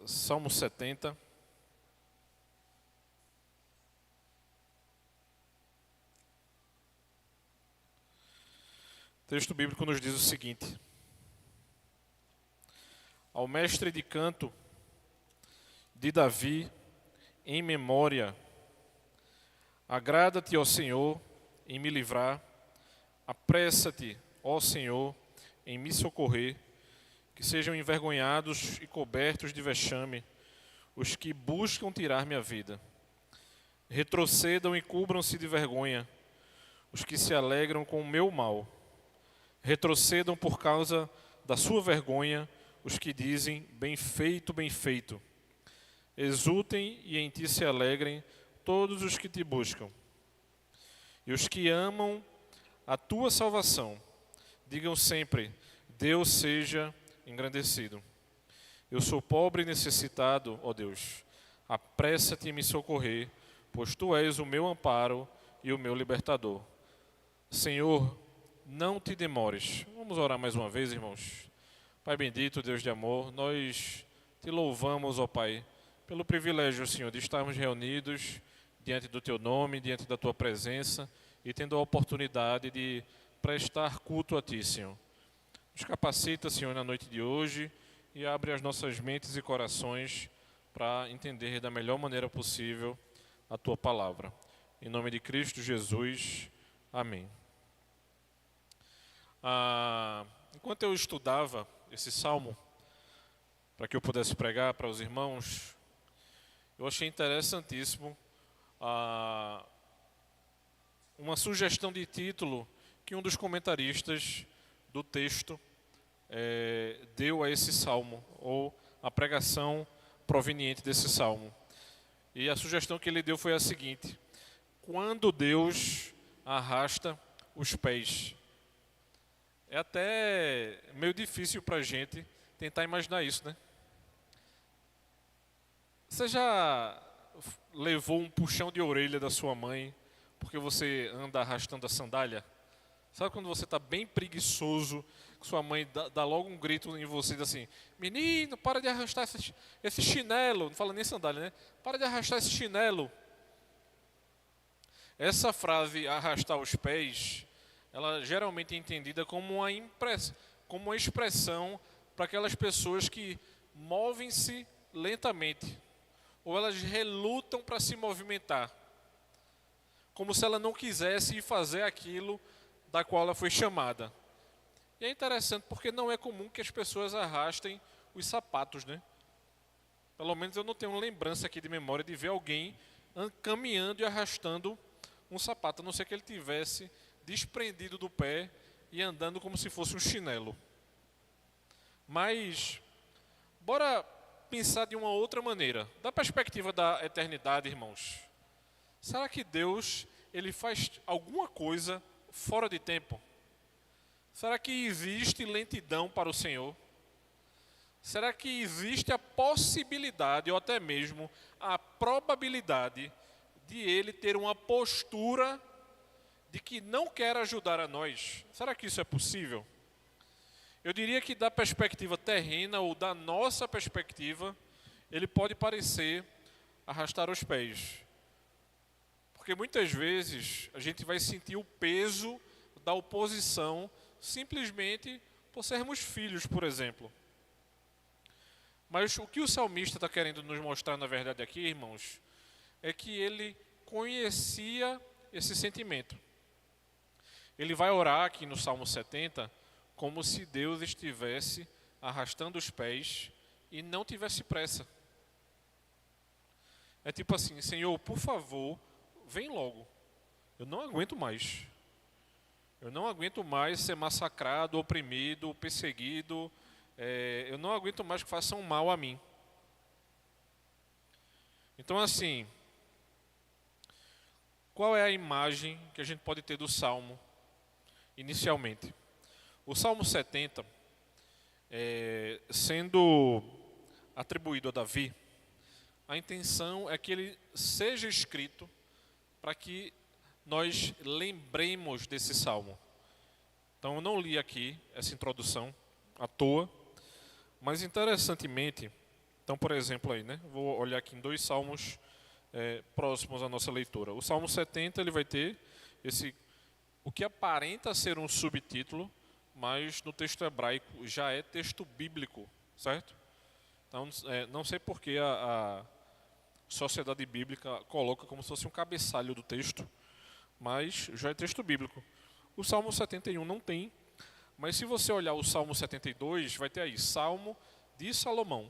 Salmo 70. O texto bíblico nos diz o seguinte: ao mestre de canto de Davi, em memória, agrada-te, ó Senhor, em me livrar, apressa-te, ó Senhor, em me socorrer, que sejam envergonhados e cobertos de vexame os que buscam tirar minha vida. Retrocedam e cubram-se de vergonha os que se alegram com o meu mal. Retrocedam por causa da sua vergonha os que dizem, bem feito, bem feito. Exultem e em ti se alegrem todos os que te buscam. E os que amam a tua salvação, digam sempre, Deus seja engrandecido. Eu sou pobre e necessitado, ó Deus. Apressa-te em me socorrer, pois tu és o meu amparo e o meu libertador. Senhor, não te demores. Vamos orar mais uma vez, irmãos. Pai bendito, Deus de amor, nós te louvamos, ó Pai, pelo privilégio, Senhor, de estarmos reunidos diante do teu nome, diante da tua presença e tendo a oportunidade de prestar culto a ti, Senhor. Nos capacita, Senhor, na noite de hoje e abre as nossas mentes e corações para entender da melhor maneira possível a tua palavra. Em nome de Cristo Jesus, amém. Enquanto eu estudava esse salmo, para que eu pudesse pregar para os irmãos, eu achei interessantíssimo uma sugestão de título que um dos comentaristas do texto deu a esse salmo, ou a pregação proveniente desse salmo. E a sugestão que ele deu foi a seguinte: quando Deus arrasta os pés. É até meio difícil para a gente tentar imaginar isso, né? Você já levou um puxão de orelha da sua mãe porque você anda arrastando a sandália? Sabe quando você está bem preguiçoso, que sua mãe dá logo um grito em você, diz assim, menino, para de arrastar esse chinelo, não fala nem sandália, né? Para de arrastar esse chinelo. Essa frase, arrastar os pés, ela geralmente é entendida como uma expressão para aquelas pessoas que movem-se lentamente, ou elas relutam para se movimentar, como se ela não quisesse ir fazer aquilo da qual ela foi chamada. E é interessante porque não é comum que as pessoas arrastem os sapatos, né? Pelo menos eu não tenho lembrança aqui de memória de ver alguém caminhando e arrastando um sapato, a não ser que ele tivesse desprendido do pé e andando como se fosse um chinelo. Mas, bora pensar de uma outra maneira. Da perspectiva da eternidade, irmãos. Será que Deus, ele faz alguma coisa fora de tempo? Será que existe lentidão para o Senhor? Será que existe a possibilidade, ou até mesmo a probabilidade, de Ele ter uma postura de que não quer ajudar a nós? Será que isso é possível? Eu diria que da perspectiva terrena, ou da nossa perspectiva, Ele pode parecer arrastar os pés. Porque muitas vezes a gente vai sentir o peso da oposição simplesmente por sermos filhos, por exemplo. Mas o que o salmista está querendo nos mostrar, na verdade, aqui, irmãos, é que ele conhecia esse sentimento. Ele vai orar aqui no Salmo 70 como se Deus estivesse arrastando os pés e não tivesse pressa. É tipo assim, Senhor, por favor, vem logo. Eu não aguento mais. Eu não aguento mais ser massacrado, oprimido, perseguido. Eu não aguento mais que façam mal a mim. Então, assim, qual é a imagem que a gente pode ter do Salmo inicialmente? O Salmo 70, sendo atribuído a Davi, a intenção é que ele seja escrito para que nós lembremos desse salmo. Então eu não li aqui essa introdução à toa, mas interessantemente, Então, por exemplo, aí, né? Vou olhar aqui em dois salmos próximos à nossa leitura. O Salmo 70 ele vai ter o que aparenta ser um subtítulo, mas no texto hebraico já é texto bíblico, certo? Então, não sei por que a Sociedade Bíblica coloca como se fosse um cabeçalho do texto, mas já é texto bíblico. O Salmo 71 não tem, mas se você olhar o Salmo 72, vai ter aí, Salmo de Salomão.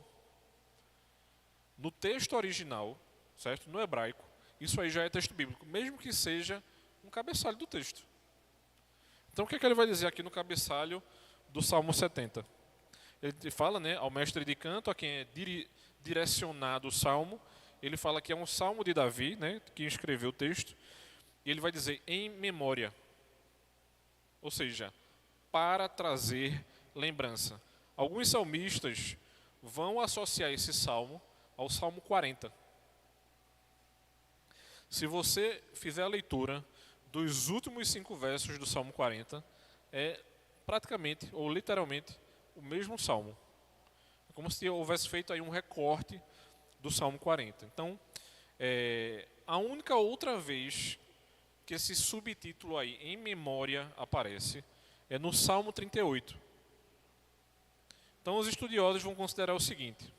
No texto original, certo? No hebraico, isso aí já é texto bíblico, mesmo que seja um cabeçalho do texto. Então o que é que ele vai dizer aqui no cabeçalho do Salmo 70? Ele fala, né, ao mestre de canto, a quem é direcionado o salmo, ele fala que é um salmo de Davi, né, que escreveu o texto, e ele vai dizer em memória, ou seja, para trazer lembrança. Alguns salmistas vão associar esse salmo ao Salmo 40. Se você fizer a leitura dos últimos 5 versos do Salmo 40, é praticamente, ou literalmente, o mesmo salmo. É como se houvesse feito aí um recorte do Salmo 40. Então, a única outra vez que esse subtítulo aí, em memória, aparece, é no Salmo 38. Então, os estudiosos vão considerar o seguinte: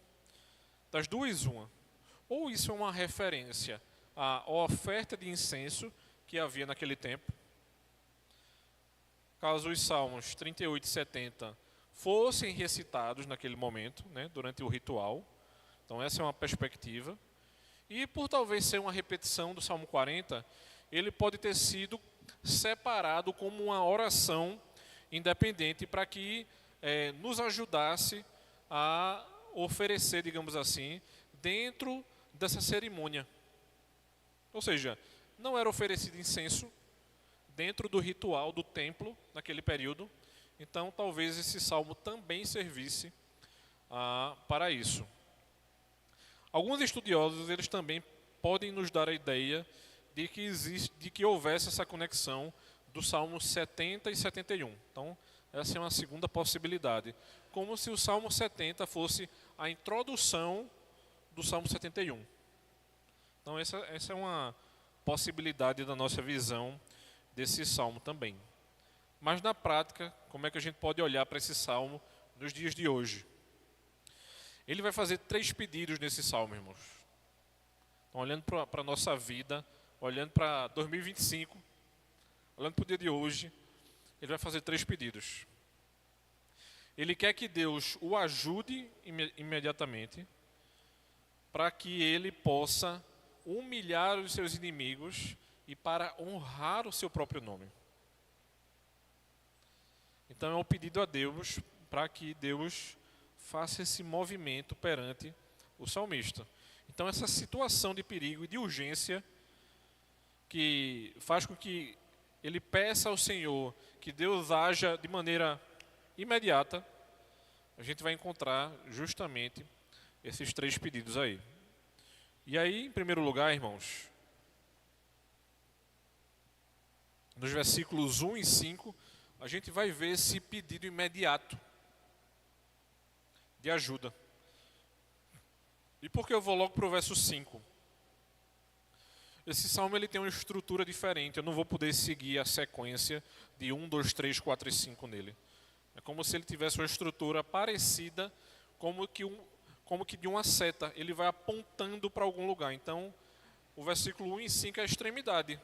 das duas, uma. Ou isso é uma referência à oferta de incenso que havia naquele tempo. Caso os Salmos 38 e 70 fossem recitados naquele momento, né, durante o ritual. Então essa é uma perspectiva. E por talvez ser uma repetição do Salmo 40, ele pode ter sido separado como uma oração independente para que nos ajudasse a oferecer, digamos assim, dentro dessa cerimônia. Ou seja, não era oferecido incenso dentro do ritual do templo naquele período, então talvez esse salmo também servisse para isso. Alguns estudiosos eles também podem nos dar a ideia de que houvesse essa conexão dos salmos 70 e 71. Então, essa é uma segunda possibilidade, como se o Salmo 70 fosse a introdução do Salmo 71. Então essa é uma possibilidade da nossa visão desse salmo também. Mas na prática, como é que a gente pode olhar para esse salmo nos dias de hoje? Ele vai fazer 3 pedidos nesse salmo, irmãos. Então, olhando para a nossa vida, olhando para 2025, olhando para o dia de hoje, ele vai fazer 3 pedidos. Ele quer que Deus o ajude imediatamente para que ele possa humilhar os seus inimigos e para honrar o seu próprio nome. Então é um pedido a Deus para que Deus faça esse movimento perante o salmista. Então essa situação de perigo e de urgência que faz com que ele peça ao Senhor que Deus haja de maneira imediata, a gente vai encontrar justamente esses 3 pedidos aí. E aí, em primeiro lugar, irmãos, nos versículos 1 e 5, a gente vai ver esse pedido imediato de ajuda. E por que eu vou logo para o verso 5? Esse salmo ele tem uma estrutura diferente, eu não vou poder seguir a sequência de 1, 2, 3, 4 e 5 nele. É como se ele tivesse uma estrutura parecida, como que de uma seta, ele vai apontando para algum lugar. Então, o versículo 1 e 5 é a extremidade.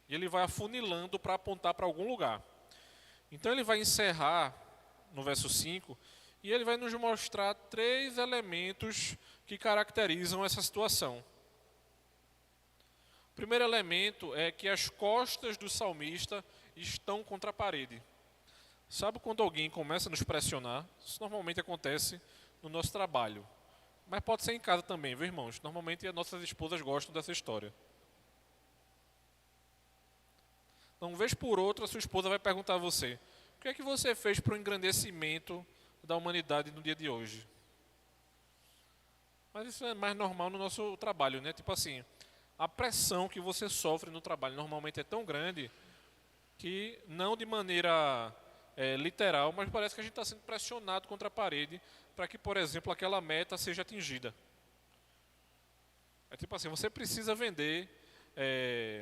E ele vai afunilando para apontar para algum lugar. Então, ele vai encerrar no verso 5, e ele vai nos mostrar 3 elementos que caracterizam essa situação. O primeiro elemento é que as costas do salmista estão contra a parede. Sabe quando alguém começa a nos pressionar? Isso normalmente acontece no nosso trabalho. Mas pode ser em casa também, viu, irmãos? Normalmente as nossas esposas gostam dessa história. Então, vez por outra, a sua esposa vai perguntar a você: o que é que você fez para o engrandecimento da humanidade no dia de hoje? Mas isso é mais normal no nosso trabalho, né? Tipo assim, a pressão que você sofre no trabalho normalmente é tão grande que não de maneira literal, mas parece que a gente está sendo pressionado contra a parede para que, por exemplo, aquela meta seja atingida. É tipo assim, você precisa vender,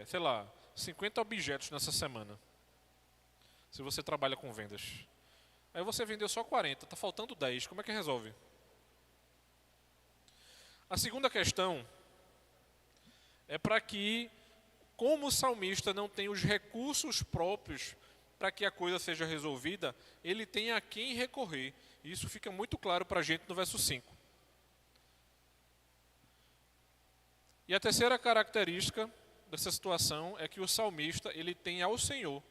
sei lá, 50 objetos nessa semana, se você trabalha com vendas. Aí você vendeu só 40, está faltando 10, como é que resolve? A segunda questão é para que, como o salmista não tem os recursos próprios para que a coisa seja resolvida, ele tem a quem recorrer. E isso fica muito claro para a gente no verso 5. E a terceira característica dessa situação é que o salmista, ele tem ao Senhor.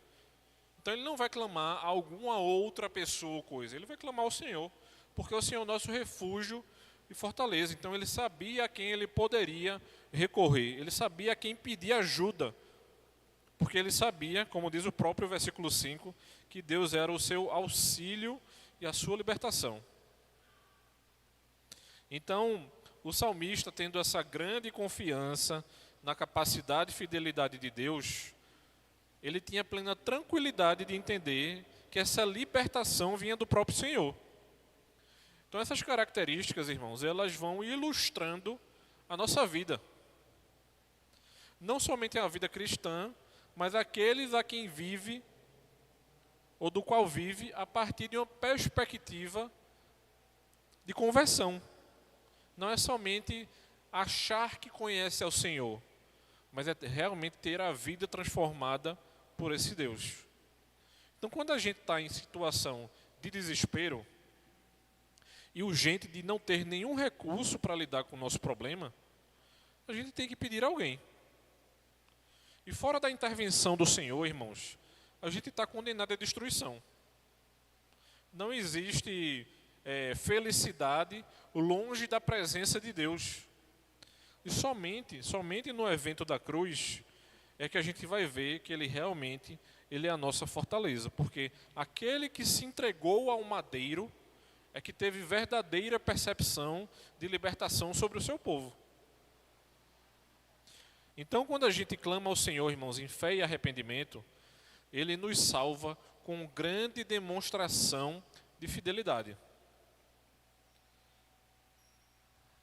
Então ele não vai clamar a alguma outra pessoa ou coisa, ele vai clamar ao Senhor, porque o Senhor é o nosso refúgio e fortaleza. Então ele sabia a quem ele poderia recorrer, ele sabia a quem pedir ajuda, porque ele sabia, como diz o próprio versículo 5, que Deus era o seu auxílio e a sua libertação. Então, o salmista, tendo essa grande confiança na capacidade e fidelidade de Deus, ele tinha plena tranquilidade de entender que essa libertação vinha do próprio Senhor. Então essas características, irmãos, elas vão ilustrando a nossa vida. Não somente a vida cristã, mas aqueles a quem vive, ou do qual vive, a partir de uma perspectiva de conversão. Não é somente achar que conhece ao Senhor, mas é realmente ter a vida transformada por esse Deus. Então, quando a gente está em situação de desespero e urgente de não ter nenhum recurso para lidar com o nosso problema, a gente tem que pedir a alguém. E fora da intervenção do Senhor, irmãos, a gente está condenado à destruição. Não existe felicidade longe da presença de Deus. E somente no evento da cruz é que a gente vai ver que ele realmente é a nossa fortaleza. Porque aquele que se entregou ao madeiro é que teve verdadeira percepção de libertação sobre o seu povo. Então, quando a gente clama ao Senhor, irmãos, em fé e arrependimento, ele nos salva com grande demonstração de fidelidade.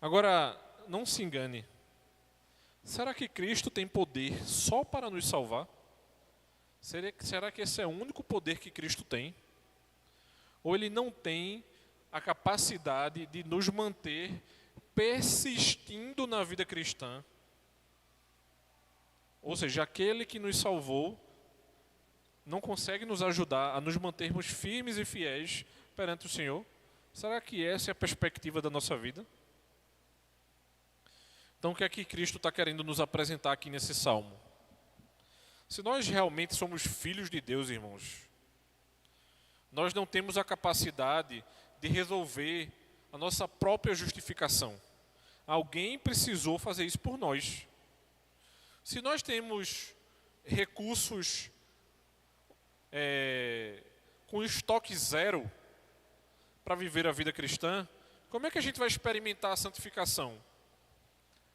Agora, não se engane. Será que Cristo tem poder só para nos salvar? Será que esse é o único poder que Cristo tem? Ou ele não tem a capacidade de nos manter persistindo na vida cristã? Ou seja, aquele que nos salvou não consegue nos ajudar a nos mantermos firmes e fiéis perante o Senhor? Será que essa é a perspectiva da nossa vida? Então, o que é que Cristo está querendo nos apresentar aqui nesse salmo? Se nós realmente somos filhos de Deus, irmãos, nós não temos a capacidade de resolver a nossa própria justificação. Alguém precisou fazer isso por nós. Se nós temos recursos com estoque zero para viver a vida cristã, como é que a gente vai experimentar a santificação?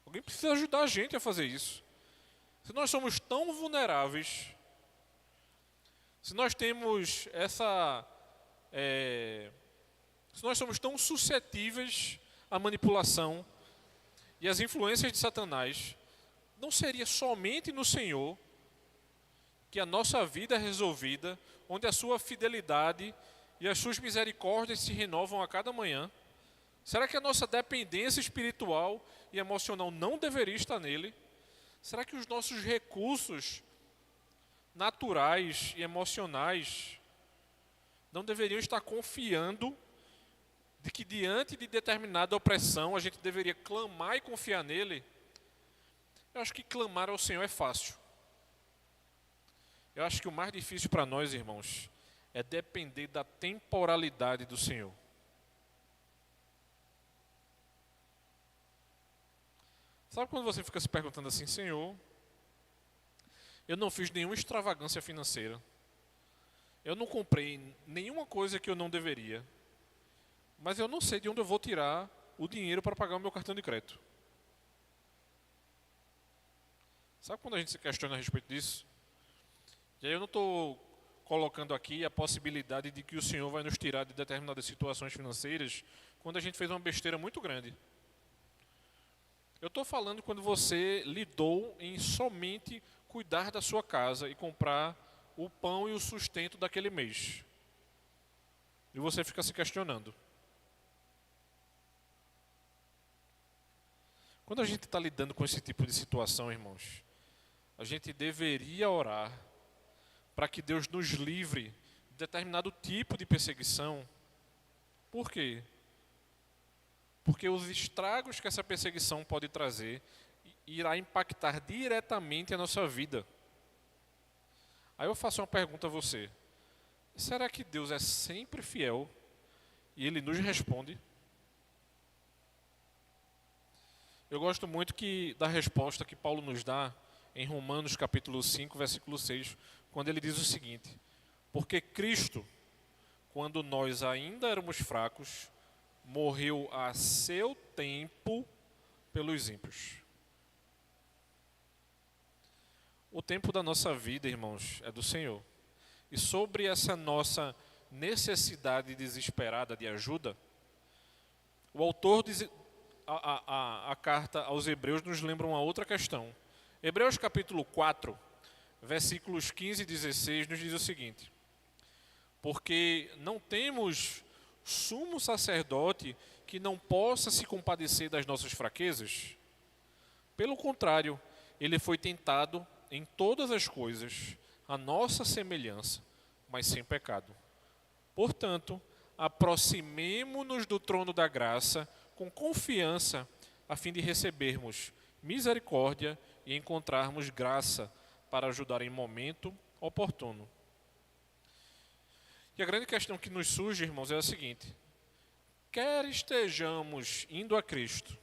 Alguém precisa ajudar a gente a fazer isso. Se nós somos tão vulneráveis, se nós temos se nós somos tão suscetíveis à manipulação e às influências de Satanás, não seria somente no Senhor que a nossa vida é resolvida, onde a sua fidelidade e as suas misericórdias se renovam a cada manhã? Será que a nossa dependência espiritual e emocional não deveria estar nele? Será que os nossos recursos naturais e emocionais não deveriam estar confiando de que diante de determinada opressão a gente deveria clamar e confiar nele? Eu acho que clamar ao Senhor é fácil. Eu acho que o mais difícil para nós, irmãos, é depender da temporalidade do Senhor. Sabe quando você fica se perguntando assim, Senhor, eu não fiz nenhuma extravagância financeira, eu não comprei nenhuma coisa que eu não deveria, mas eu não sei de onde eu vou tirar o dinheiro para pagar o meu cartão de crédito. Sabe quando a gente se questiona a respeito disso? E aí eu não estou colocando aqui a possibilidade de que o Senhor vai nos tirar de determinadas situações financeiras quando a gente fez uma besteira muito grande. Eu estou falando quando você lidou em somente cuidar da sua casa e comprar o pão e o sustento daquele mês. E você fica se questionando. Quando a gente está lidando com esse tipo de situação, irmãos, a gente deveria orar para que Deus nos livre de determinado tipo de perseguição. Por quê? Porque os estragos que essa perseguição pode trazer irá impactar diretamente a nossa vida. Aí eu faço uma pergunta a você. Será que Deus é sempre fiel e Ele nos responde? Eu gosto muito da resposta que Paulo nos dá em Romanos capítulo 5, versículo 6, quando ele diz o seguinte: porque Cristo, quando nós ainda éramos fracos, morreu a seu tempo pelos ímpios. O tempo da nossa vida, irmãos, é do Senhor. E sobre essa nossa necessidade desesperada de ajuda, o autor a carta aos Hebreus nos lembra uma outra questão. Hebreus capítulo 4, versículos 15 e 16 nos diz o seguinte: porque não temos sumo sacerdote que não possa se compadecer das nossas fraquezas. Pelo contrário, ele foi tentado em todas as coisas, a nossa semelhança, mas sem pecado. Portanto, aproximemo-nos do trono da graça com confiança, a fim de recebermos misericórdia e encontrarmos graça para ajudar em momento oportuno. E a grande questão que nos surge, irmãos, é a seguinte: quer estejamos indo a Cristo,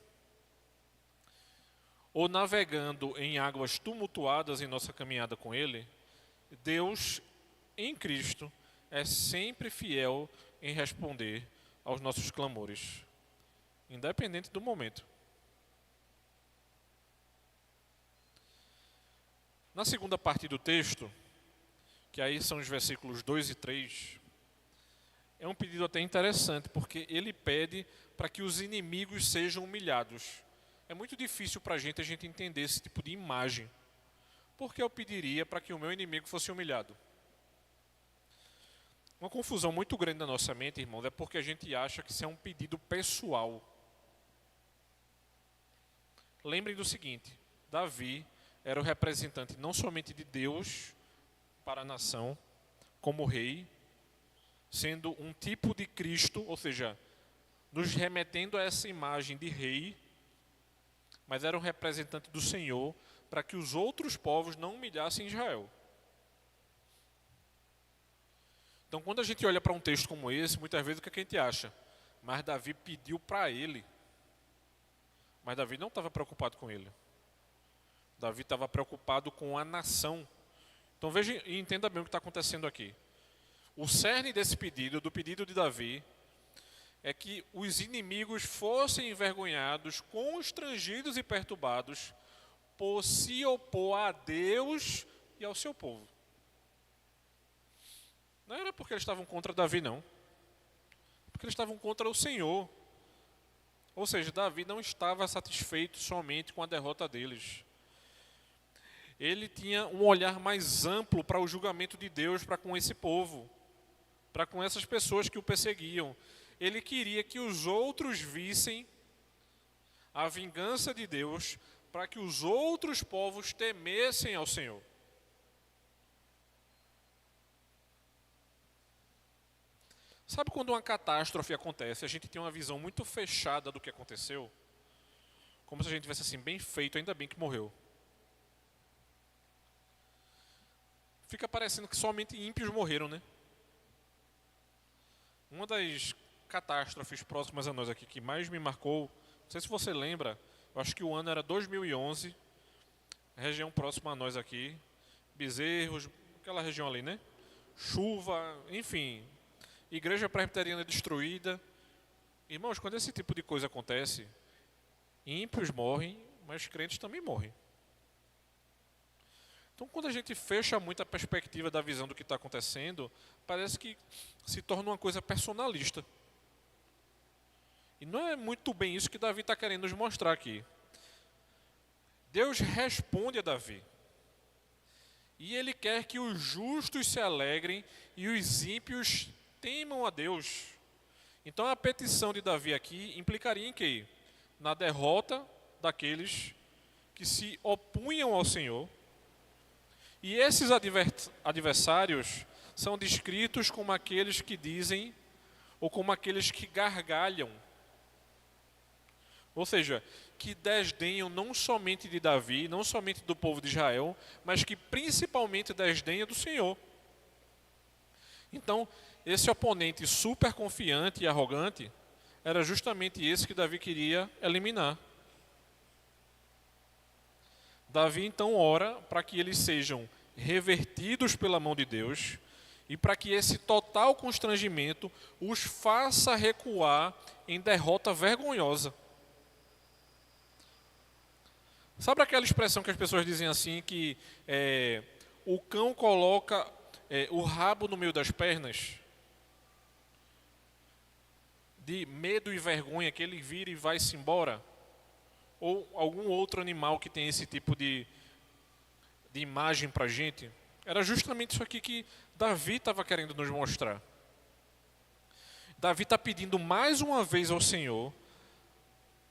ou navegando em águas tumultuadas em nossa caminhada com Ele, Deus, em Cristo, é sempre fiel em responder aos nossos clamores, independente do momento. Na segunda parte do texto, que aí são os versículos 2 e 3, é um pedido até interessante, porque ele pede para que os inimigos sejam humilhados. É muito difícil para a gente entender esse tipo de imagem. Por que eu pediria para que o meu inimigo fosse humilhado? Uma confusão muito grande na nossa mente, irmãos, é porque a gente acha que isso é um pedido pessoal. Lembrem do seguinte: Davi era o representante não somente de Deus para a nação, como rei, sendo um tipo de Cristo, ou seja, nos remetendo a essa imagem de rei, mas era um representante do Senhor para que os outros povos não humilhassem Israel. Então, quando a gente olha para um texto como esse, muitas vezes o que a gente acha? Mas Davi pediu para ele. Mas Davi não estava preocupado com ele. Davi estava preocupado com a nação. Então veja e entenda bem o que está acontecendo aqui. O cerne desse pedido, do pedido de Davi, é que os inimigos fossem envergonhados, constrangidos e perturbados por se opor a Deus e ao seu povo. Não era porque eles estavam contra Davi, não. Porque eles estavam contra o Senhor. Ou seja, Davi não estava satisfeito somente com a derrota deles. Ele tinha um olhar mais amplo para o julgamento de Deus para com esse povo, para com essas pessoas que o perseguiam. Ele queria que os outros vissem a vingança de Deus, para que os outros povos temessem ao Senhor. Sabe quando uma catástrofe acontece, a gente tem uma visão muito fechada do que aconteceu? Como se a gente tivesse assim, bem feito, ainda bem que morreu. Fica parecendo que somente ímpios morreram, né? Uma das catástrofes próximas a nós aqui que mais me marcou, não sei se você lembra, eu acho que o ano era 2011, região próxima a nós aqui, Bezerros, aquela região ali, né? Chuva, enfim, igreja presbiteriana destruída. Irmãos, quando esse tipo de coisa acontece, ímpios morrem, mas crentes também morrem. Então, quando a gente fecha muito a perspectiva da visão do que está acontecendo, parece que se torna uma coisa personalista. E não é muito bem isso que Davi está querendo nos mostrar aqui. Deus responde a Davi. E ele quer que os justos se alegrem e os ímpios temam a Deus. Então a petição de Davi aqui implicaria em quê? Na derrota daqueles que se opunham ao Senhor. E esses adversários são descritos como aqueles que dizem, ou como aqueles que gargalham. Ou seja, que desdenham não somente de Davi, não somente do povo de Israel, mas que principalmente desdenham do Senhor. Então, esse oponente super confiante e arrogante era justamente esse que Davi queria eliminar. Davi então ora para que eles sejam revertidos pela mão de Deus e para que esse total constrangimento os faça recuar em derrota vergonhosa. Sabe aquela expressão que as pessoas dizem assim, que o cão coloca o rabo no meio das pernas? De medo e vergonha que ele vira e vai-se embora? Ou algum outro animal que tem esse tipo de imagem para a gente? Era justamente isso aqui que Davi estava querendo nos mostrar. Davi está pedindo mais uma vez ao Senhor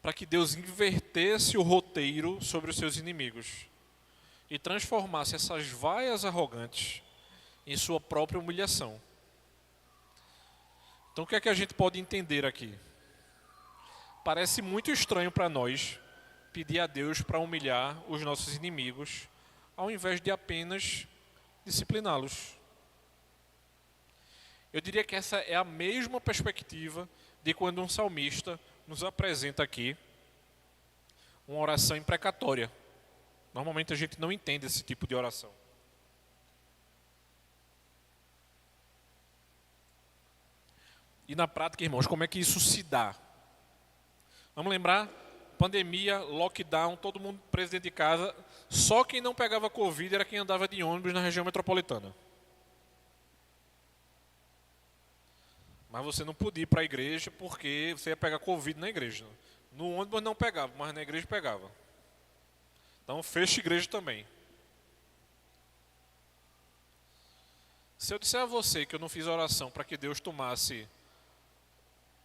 para que Deus invertesse o roteiro sobre os seus inimigos e transformasse essas vaias arrogantes em sua própria humilhação. Então o que é que a gente pode entender aqui? Parece muito estranho para nós pedir a Deus para humilhar os nossos inimigos, ao invés de apenas discipliná-los. Eu diria que essa é a mesma perspectiva de quando um salmista nos apresenta aqui uma oração imprecatória. Normalmente a gente não entende esse tipo de oração. E na prática, irmãos, como é que isso se dá? Vamos lembrar, pandemia, lockdown, todo mundo preso dentro de casa. Só quem não pegava Covid era quem andava de ônibus na região metropolitana. Mas você não podia ir para a igreja porque você ia pegar Covid na igreja. No ônibus não pegava, mas na igreja pegava. Então fecha a igreja também. Se eu disser a você que eu não fiz oração para que Deus tomasse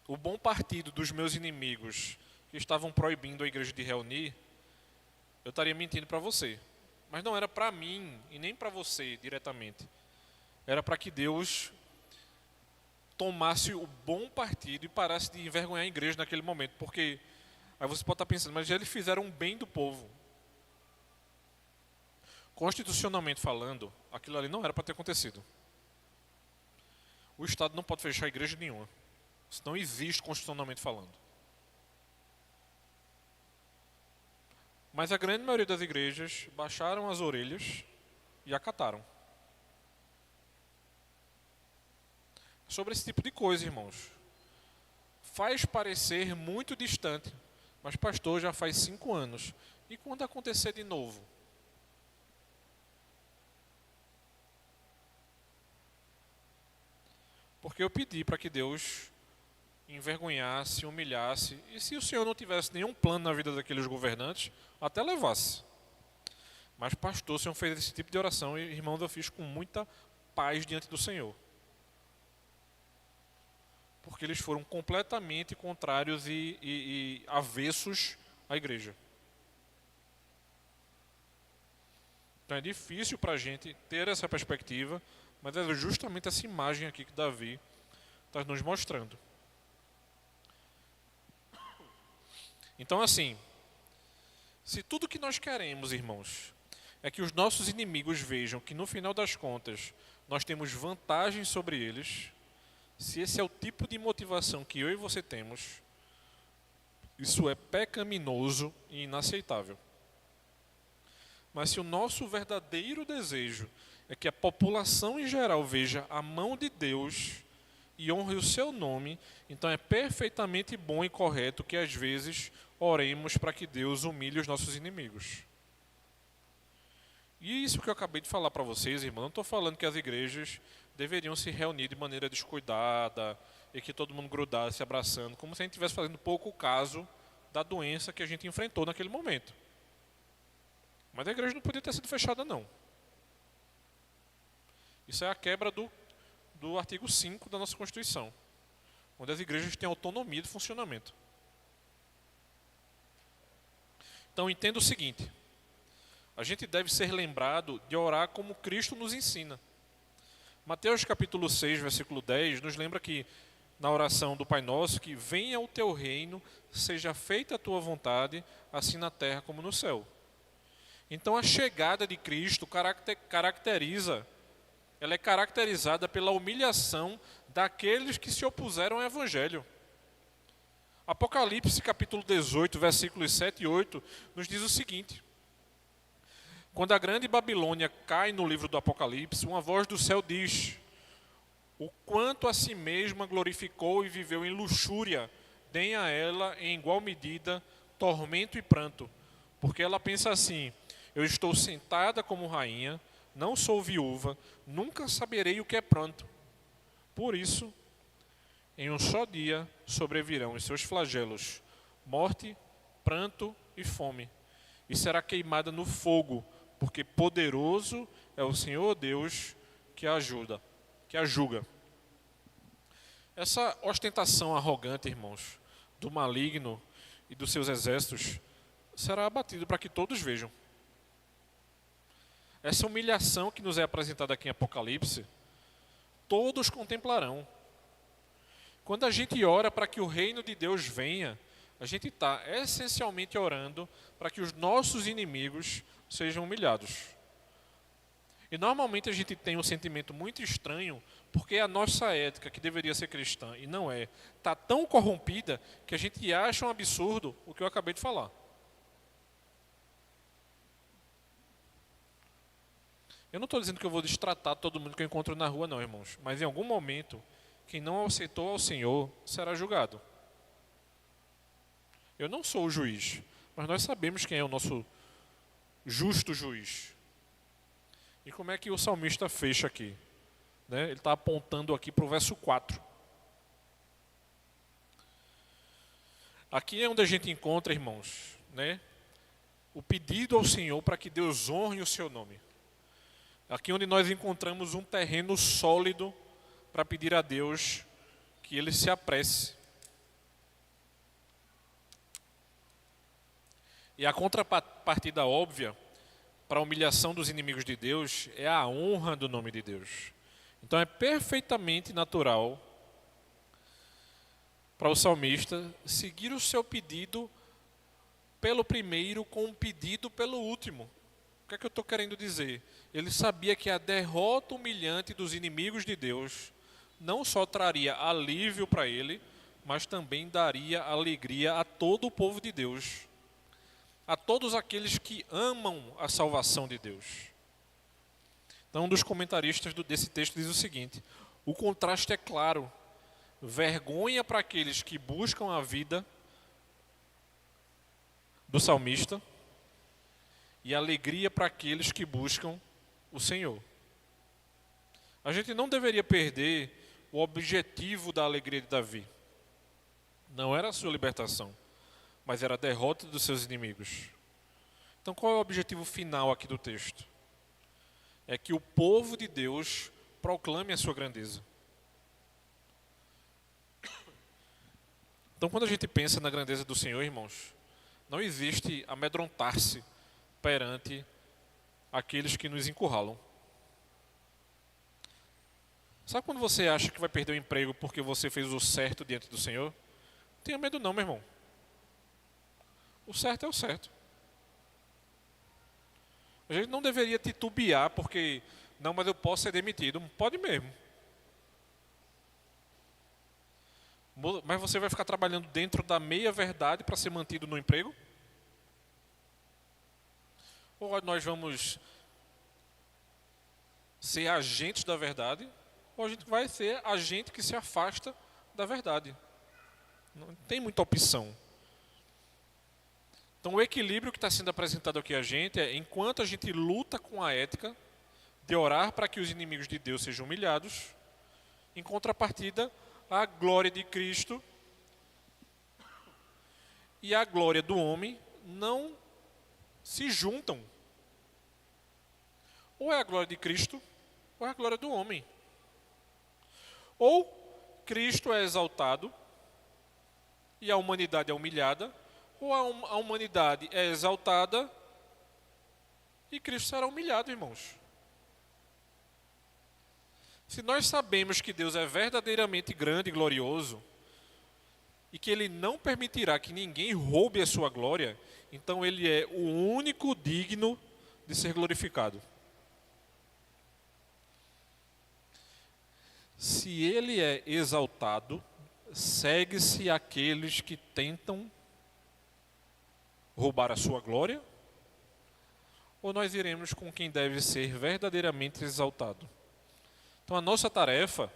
o bom partido dos meus inimigos que estavam proibindo a igreja de reunir, eu estaria mentindo para você. Mas não era para mim e nem para você diretamente. Era para que Deus tomasse o bom partido e parasse de envergonhar a igreja naquele momento. Porque aí você pode estar pensando, mas eles fizeram um bem do povo. Constitucionalmente falando, aquilo ali não era para ter acontecido. O Estado não pode fechar a igreja nenhuma. Isso não existe constitucionalmente falando. Mas a grande maioria das igrejas baixaram as orelhas e acataram. Sobre esse tipo de coisa, irmãos. Faz parecer muito distante, mas pastor, já faz 5 anos. E quando acontecer de novo? Porque eu pedi para que Deus envergonhasse, humilhasse, e se o Senhor não tivesse nenhum plano na vida daqueles governantes, até levasse. Mas pastor, o Senhor fez esse tipo de oração e, irmãos, eu fiz com muita paz diante do Senhor. Porque eles foram completamente contrários e avessos à igreja. Então é difícil para a gente ter essa perspectiva, mas é justamente essa imagem aqui que Davi está nos mostrando. Então assim, se tudo que nós queremos, irmãos, é que os nossos inimigos vejam que no final das contas nós temos vantagem sobre eles, se esse é o tipo de motivação que eu e você temos, isso é pecaminoso e inaceitável. Mas se o nosso verdadeiro desejo é que a população em geral veja a mão de Deus e honre o seu nome, então é perfeitamente bom e correto que às vezes oremos para que Deus humilhe os nossos inimigos. E isso que eu acabei de falar para vocês, irmão, não estou falando que as igrejas deveriam se reunir de maneira descuidada e que todo mundo grudasse, se abraçando, como se a gente estivesse fazendo pouco caso da doença que a gente enfrentou naquele momento. Mas a igreja não podia ter sido fechada, não. Isso é a quebra do artigo 5 da nossa Constituição, onde as igrejas têm autonomia de funcionamento. Então, entenda o seguinte: a gente deve ser lembrado de orar como Cristo nos ensina. Mateus capítulo 6, versículo 10, nos lembra que, na oração do Pai Nosso, que venha o teu reino, seja feita a tua vontade, assim na terra como no céu. Então, a chegada de Cristo ela é caracterizada pela humilhação daqueles que se opuseram ao Evangelho. Apocalipse capítulo 18, versículos 7 e 8, nos diz o seguinte: quando a grande Babilônia cai no livro do Apocalipse, uma voz do céu diz: o quanto a si mesma glorificou e viveu em luxúria, deem a ela em igual medida tormento e pranto, porque ela pensa assim: eu estou sentada como rainha, não sou viúva, nunca saberei o que é pranto. Por isso, em um só dia sobrevirão os seus flagelos, morte, pranto e fome, e será queimada no fogo, porque poderoso é o Senhor Deus que a julga. Essa ostentação arrogante, irmãos, do maligno e dos seus exércitos, será abatido para que todos vejam. Essa humilhação que nos é apresentada aqui em Apocalipse, todos contemplarão. Quando a gente ora para que o reino de Deus venha, a gente está essencialmente orando para que os nossos inimigos sejam humilhados. E normalmente a gente tem um sentimento muito estranho, porque a nossa ética, que deveria ser cristã e não é, está tão corrompida que a gente acha um absurdo o que eu acabei de falar. Eu não estou dizendo que eu vou destratar todo mundo que eu encontro na rua, não, irmãos. Mas em algum momento, quem não aceitou ao Senhor será julgado. Eu não sou o juiz, mas nós sabemos quem é o nosso justo juiz. E como é que o salmista fecha aqui? Né? Ele está apontando aqui para o verso 4. Aqui é onde a gente encontra, irmãos, né, o pedido ao Senhor para que Deus honre o seu nome. Aqui onde nós encontramos um terreno sólido para pedir a Deus que Ele se apresse. E a contrapartida óbvia para a humilhação dos inimigos de Deus é a honra do nome de Deus. Então é perfeitamente natural para o salmista seguir o seu pedido pelo primeiro com um pedido pelo último. O que é que eu estou querendo dizer? Ele sabia que a derrota humilhante dos inimigos de Deus não só traria alívio para ele, mas também daria alegria a todo o povo de Deus, a todos aqueles que amam a salvação de Deus. Então, um dos comentaristas desse texto diz o seguinte: o contraste é claro, vergonha para aqueles que buscam a vida do salmista, e alegria para aqueles que buscam o Senhor. A gente não deveria perder o objetivo da alegria de Davi. Não era a sua libertação, mas era a derrota dos seus inimigos. Então, qual é o objetivo final aqui do texto? É que o povo de Deus proclame a sua grandeza. Então, quando a gente pensa na grandeza do Senhor, irmãos, não existe amedrontar-se perante aqueles que nos encurralam. Sabe quando você acha que vai perder o emprego porque você fez o certo diante do Senhor? Não tenha medo não, meu irmão. O certo é o certo. A gente não deveria titubear porque, não, mas eu posso ser demitido. Pode mesmo. Mas você vai ficar trabalhando dentro da meia-verdade para ser mantido no emprego? Ou nós vamos ser agentes da verdade, ou a gente vai ser agente que se afasta da verdade. Não tem muita opção. Então, o equilíbrio que está sendo apresentado aqui a gente é, enquanto a gente luta com a ética de orar para que os inimigos de Deus sejam humilhados, em contrapartida, a glória de Cristo e a glória do homem não se juntam. Ou é a glória de Cristo, ou é a glória do homem. Ou Cristo é exaltado e a humanidade é humilhada, ou a humanidade é exaltada e Cristo será humilhado, irmãos. Se nós sabemos que Deus é verdadeiramente grande e glorioso, e que Ele não permitirá que ninguém roube a sua glória, então Ele é o único digno de ser glorificado. Se Ele é exaltado, segue-se aqueles que tentam roubar a sua glória, ou nós iremos com quem deve ser verdadeiramente exaltado? Então a nossa tarefa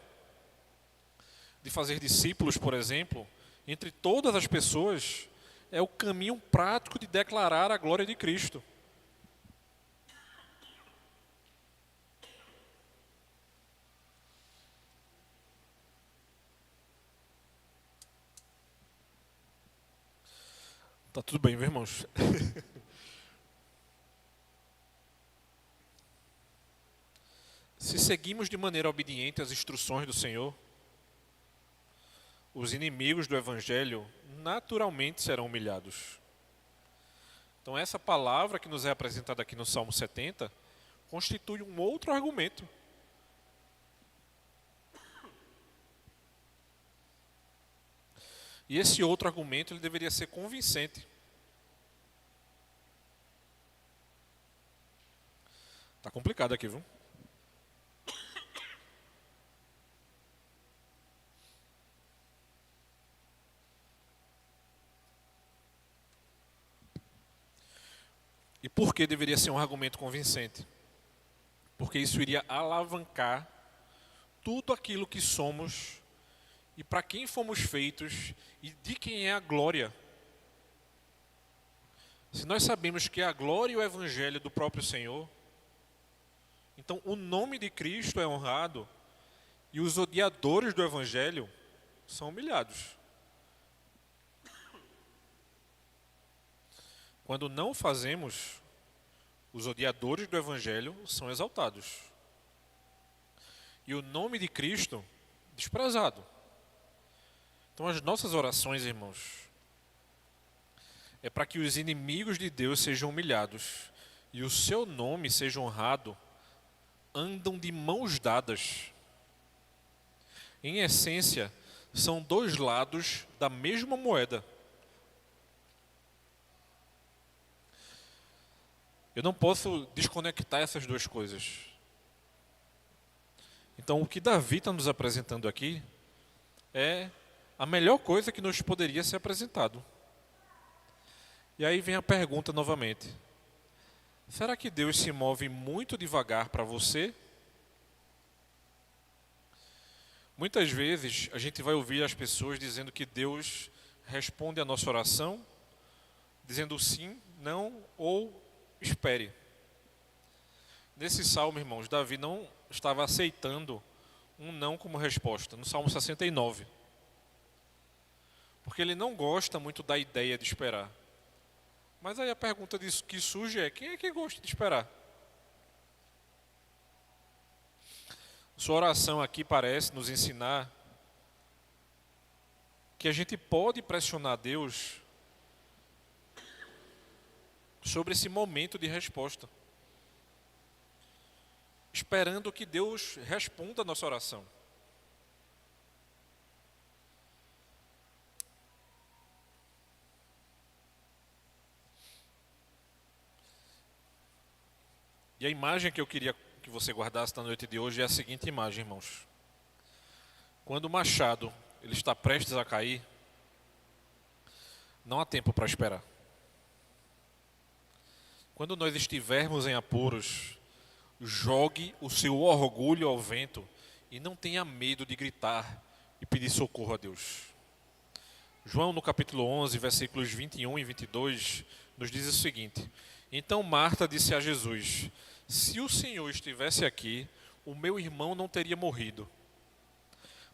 de fazer discípulos, por exemplo, entre todas as pessoas, é o caminho prático de declarar a glória de Cristo. Tá tudo bem, meus irmãos? Se seguimos de maneira obediente as instruções do Senhor, os inimigos do Evangelho naturalmente serão humilhados. Então essa palavra que nos é apresentada aqui no Salmo 70 constitui um outro argumento. E esse outro argumento ele deveria ser convincente. Tá complicado aqui, viu? E por que deveria ser um argumento convincente? Porque isso iria alavancar tudo aquilo que somos e para quem fomos feitos e de quem é a glória. Se nós sabemos que a glória e o evangelho do próprio Senhor, então o nome de Cristo é honrado e os odiadores do evangelho são humilhados. Quando não fazemos, os odiadores do evangelho são exaltados. E o nome de Cristo desprezado. Então as nossas orações, irmãos, é para que os inimigos de Deus sejam humilhados e o seu nome seja honrado, andam de mãos dadas. Em essência, são dois lados da mesma moeda. Eu não posso desconectar essas duas coisas. Então, o que Davi está nos apresentando aqui é a melhor coisa que nos poderia ser apresentado. E aí vem a pergunta novamente. Será que Deus se move muito devagar para você? Muitas vezes a gente vai ouvir as pessoas dizendo que Deus responde a nossa oração, dizendo sim, não ou espere. Nesse salmo, irmãos, Davi não estava aceitando um não como resposta, no Salmo 69. Porque ele não gosta muito da ideia de esperar. Mas aí a pergunta que surge é, quem é que gosta de esperar? Sua oração aqui parece nos ensinar que a gente pode pressionar Deus sobre esse momento de resposta, esperando que Deus responda a nossa oração. E a imagem que eu queria que você guardasse na noite de hoje é a seguinte imagem, irmãos. Quando o machado ele está prestes a cair, não há tempo para esperar. Quando nós estivermos em apuros, jogue o seu orgulho ao vento e não tenha medo de gritar e pedir socorro a Deus. João, no capítulo 11, versículos 21 e 22, nos diz o seguinte: então Marta disse a Jesus: se o Senhor estivesse aqui, o meu irmão não teria morrido.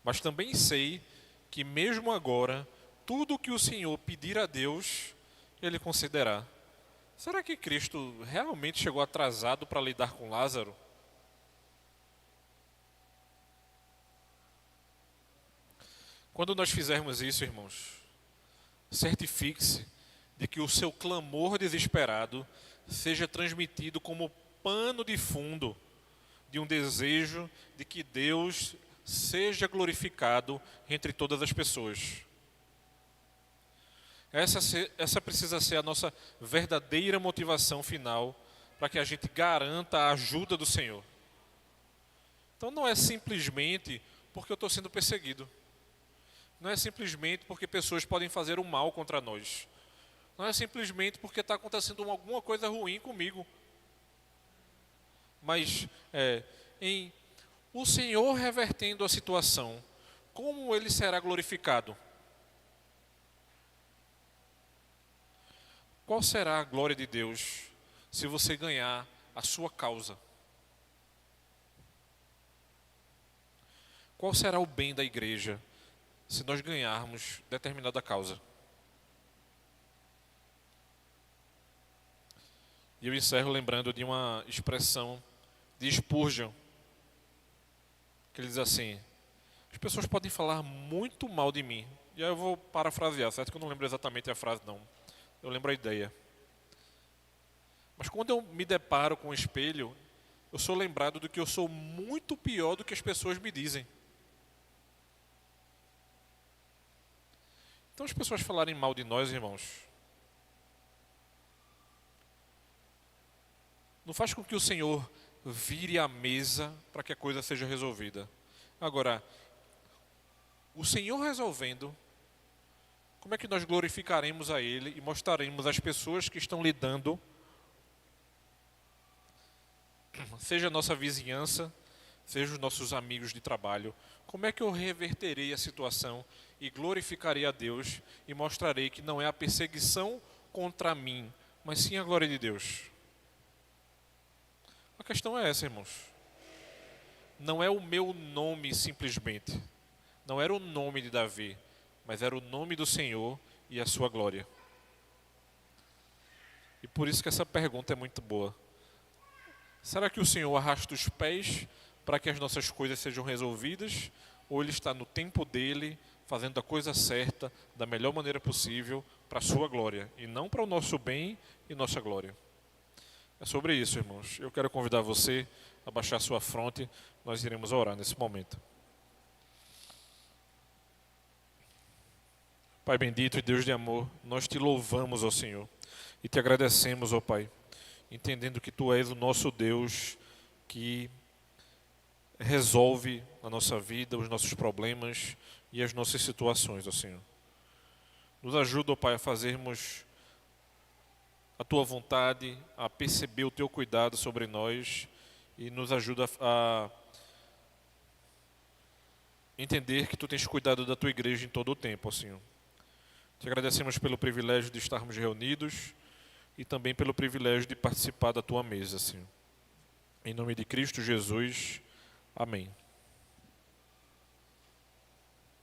Mas também sei que mesmo agora, tudo o que o Senhor pedir a Deus, Ele concederá. Será que Cristo realmente chegou atrasado para lidar com Lázaro? Quando nós fizermos isso, irmãos, certifique-se de que o seu clamor desesperado seja transmitido como pano de fundo de um desejo de que Deus seja glorificado entre todas as pessoas. Essa precisa ser a nossa verdadeira motivação final para que a gente garanta a ajuda do Senhor. Então não é simplesmente porque eu estou sendo perseguido. Não é simplesmente porque pessoas podem fazer o mal contra nós. Não é simplesmente porque está acontecendo alguma coisa ruim comigo. Mas em o Senhor revertendo a situação, como Ele será glorificado? Qual será a glória de Deus se você ganhar a sua causa? Qual será o bem da igreja se nós ganharmos determinada causa? E eu encerro lembrando de uma expressão de Spurgeon, que ele diz assim: as pessoas podem falar muito mal de mim. E aí eu vou parafrasear, certo que eu não lembro exatamente a frase não. Eu lembro a ideia. Mas quando eu me deparo com o espelho, eu sou lembrado do que eu sou muito pior do que as pessoas me dizem. Então as pessoas falarem mal de nós, irmãos, não faz com que o Senhor vire a mesa para que a coisa seja resolvida. Agora, o Senhor resolvendo, como é que nós glorificaremos a Ele e mostraremos às pessoas que estão lidando, seja a nossa vizinhança, seja os nossos amigos de trabalho, como é que eu reverterei a situação e glorificarei a Deus e mostrarei que não é a perseguição contra mim, mas sim a glória de Deus? A questão é essa, irmãos. Não é o meu nome simplesmente. Não era o nome de Davi, mas era o nome do Senhor e a sua glória. E por isso que essa pergunta é muito boa. Será que o Senhor arrasta os pés para que as nossas coisas sejam resolvidas? Ou Ele está no tempo dEle, fazendo a coisa certa, da melhor maneira possível, para a sua glória, e não para o nosso bem e nossa glória? É sobre isso, irmãos. Eu quero convidar você a baixar sua fronte. Nós iremos orar nesse momento. Pai bendito e Deus de amor, nós te louvamos, ó Senhor, e te agradecemos, ó Pai, entendendo que Tu és o nosso Deus que resolve a nossa vida, os nossos problemas e as nossas situações, ó Senhor. Nos ajuda, ó Pai, a fazermos a Tua vontade, a perceber o Teu cuidado sobre nós e nos ajuda a entender que Tu tens cuidado da Tua igreja em todo o tempo, ó Senhor. Te agradecemos pelo privilégio de estarmos reunidos e também pelo privilégio de participar da Tua mesa, Senhor. Em nome de Cristo Jesus, amém.